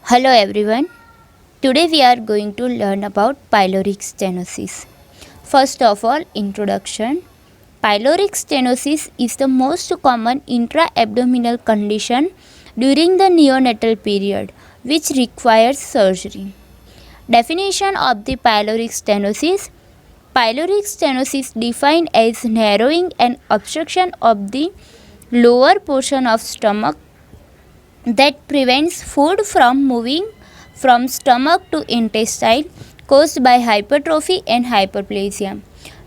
Hello everyone. Today we are going to learn about pyloric stenosis. First of all, introduction. Pyloric stenosis is the most common intra-abdominal condition during the neonatal period which requires surgery. Definition of the pyloric stenosis. Pyloric stenosis defined as narrowing and obstruction of the lower portion of stomach that prevents food from moving from stomach to intestine caused by hypertrophy and hyperplasia.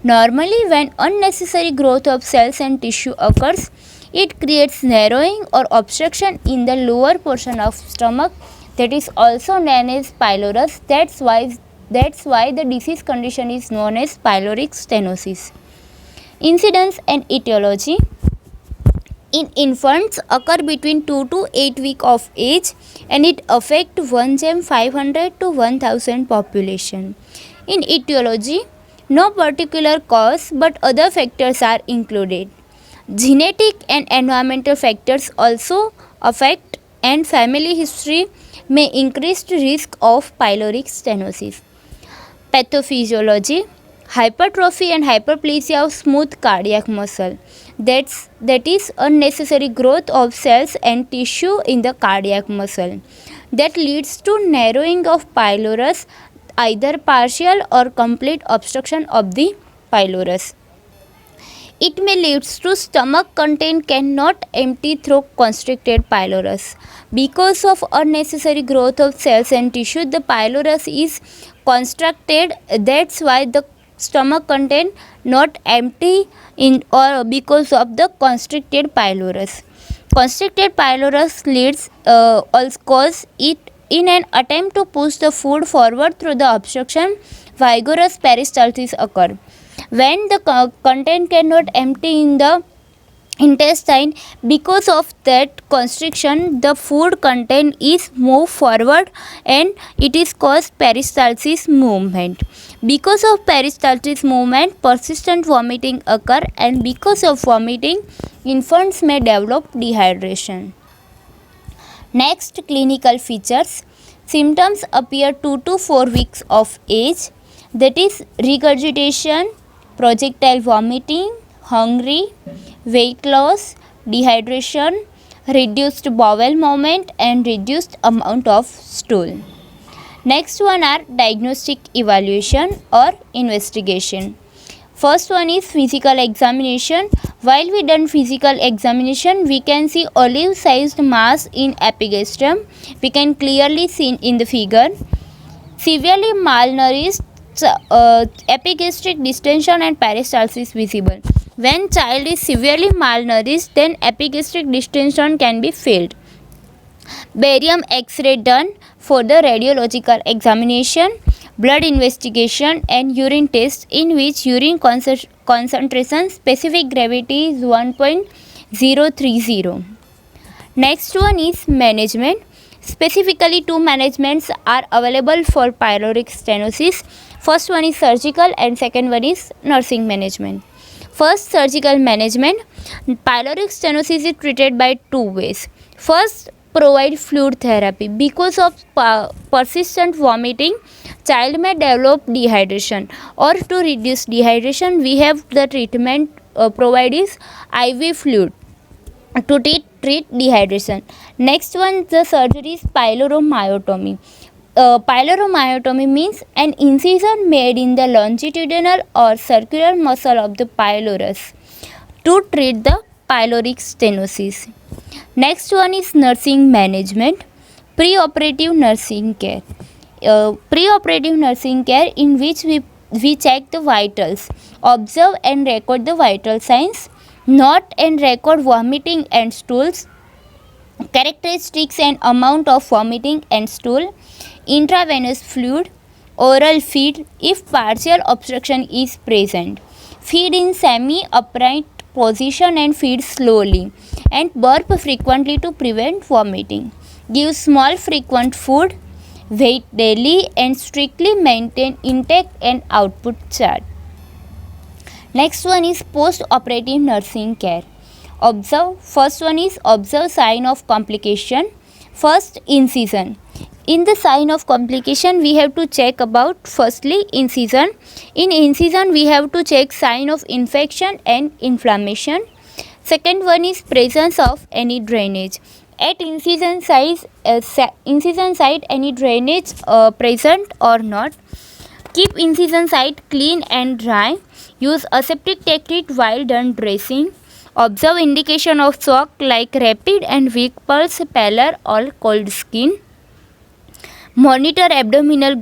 Normally, when unnecessary growth of cells and tissue occurs, it creates narrowing or obstruction in the lower portion of stomach that is also known as pylorus. That's why the disease condition is known as pyloric stenosis. Incidence and etiology in infants occur between 2 to 8 weeks of age and it affects 1 gem 500 to 1000 population. In etiology, no particular cause but other factors are included. Genetic and environmental factors also affect and family history may increase the risk of pyloric stenosis. Pathophysiology, hypertrophy and hyperplasia of smooth cardiac muscle. That is unnecessary growth of cells and tissue in the cardiac muscle. That leads to narrowing of pylorus, either partial or complete obstruction of the pylorus. It may lead to stomach content cannot empty through constricted pylorus. Because of unnecessary growth of cells and tissue, the pylorus is constricted. That's why the stomach content not empty in or because of the constricted pylorus. Constricted pylorus leads also cause it in an attempt to push the food forward through the obstruction, vigorous peristalsis occur. When the content cannot empty in the intestine, because of that constriction the food content is moved forward and it is caused peristalsis movement. Because of peristalsis movement, persistent vomiting occur, and because of vomiting, infants may develop dehydration. Next, clinical features. Symptoms appear 2 to 4 weeks of age, that is regurgitation, projectile vomiting, hungry, weight loss, dehydration, reduced bowel movement and reduced amount of stool. Next one are diagnostic evaluation or investigation. First one is physical examination. While we done physical examination, we can see olive sized mass in epigastrum. We can clearly see in the figure. Severely malnourished, epigastric distension and peristalsis visible. When child is severely malnourished, then epigastric distension can be felt. Barium X-ray done for the radiological examination, blood investigation and urine test in which urine concentration specific gravity is 1.030. Next one is management. Specifically, two managements are available for pyloric stenosis. First one is surgical and second one is nursing management. First, surgical management. Pyloric stenosis is treated by two ways. First, provide fluid therapy. Because of persistent vomiting, child may develop dehydration, or to reduce dehydration we have the treatment provide is IV fluid to treat dehydration. Next one, the surgery is pyloromyotomy. Pyloromyotomy means an incision made in the longitudinal or circular muscle of the pylorus to treat the pyloric stenosis. Next one is nursing management. Preoperative nursing care. Preoperative nursing care in which we check the vitals, observe and record the vital signs, note and record vomiting and stools, characteristics and amount of vomiting and stool, intravenous fluid, oral feed if partial obstruction is present, feed in semi-upright position and feed slowly, and burp frequently to prevent vomiting. Give small frequent food, wait daily and strictly maintain intake and output chart. Next one is post-operative nursing care. Observe, first one is observe sign of complication. First, incision. In the sign of complication, we have to check about firstly incision. In incision, we have to check sign of infection and inflammation. Second one is presence of any drainage. At incision site, any drainage present or not. Keep incision site clean and dry. Use aseptic technique while done dressing. Observe indication of shock like rapid and weak pulse, pallor or cold skin. Monitor abdominal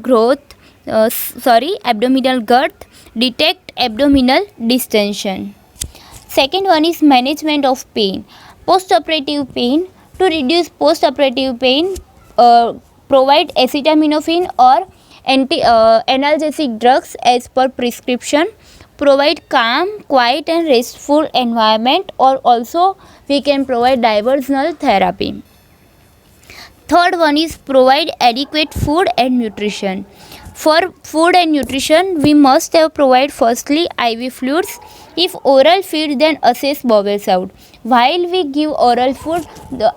abdominal girth. Detect abdominal distension. Second one is management of pain. Post-operative pain. To reduce post-operative pain, provide acetaminophen or analgesic drugs as per prescription. Provide calm, quiet and restful environment, or also we can provide diversional therapy. Third one is provide adequate food and nutrition. For food and nutrition, we must have provide firstly IV fluids. If oral feed, then assess bowel sound. While we give oral food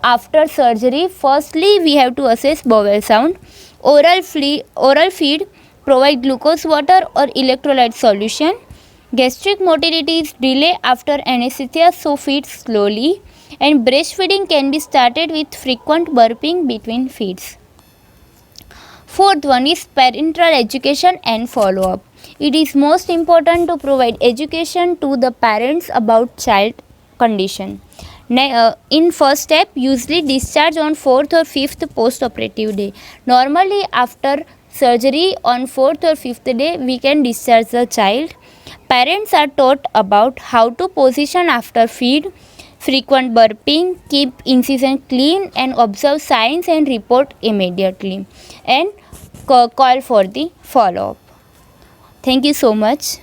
after surgery, firstly we have to assess bowel sound. Oral feed, provide glucose water or electrolyte solution. Gastric motility is delay after anesthesia, so feed slowly. And breastfeeding can be started with frequent burping between feeds. Fourth one is parental education and follow-up. It is most important to provide education to the parents about child condition. In first step, usually discharge on 4th or 5th post-operative day. Normally after surgery on 4th or 5th day, we can discharge the child. Parents are taught about how to position after feed, frequent burping, keep incision clean and observe signs and report immediately, and call for the follow-up. Thank you so much.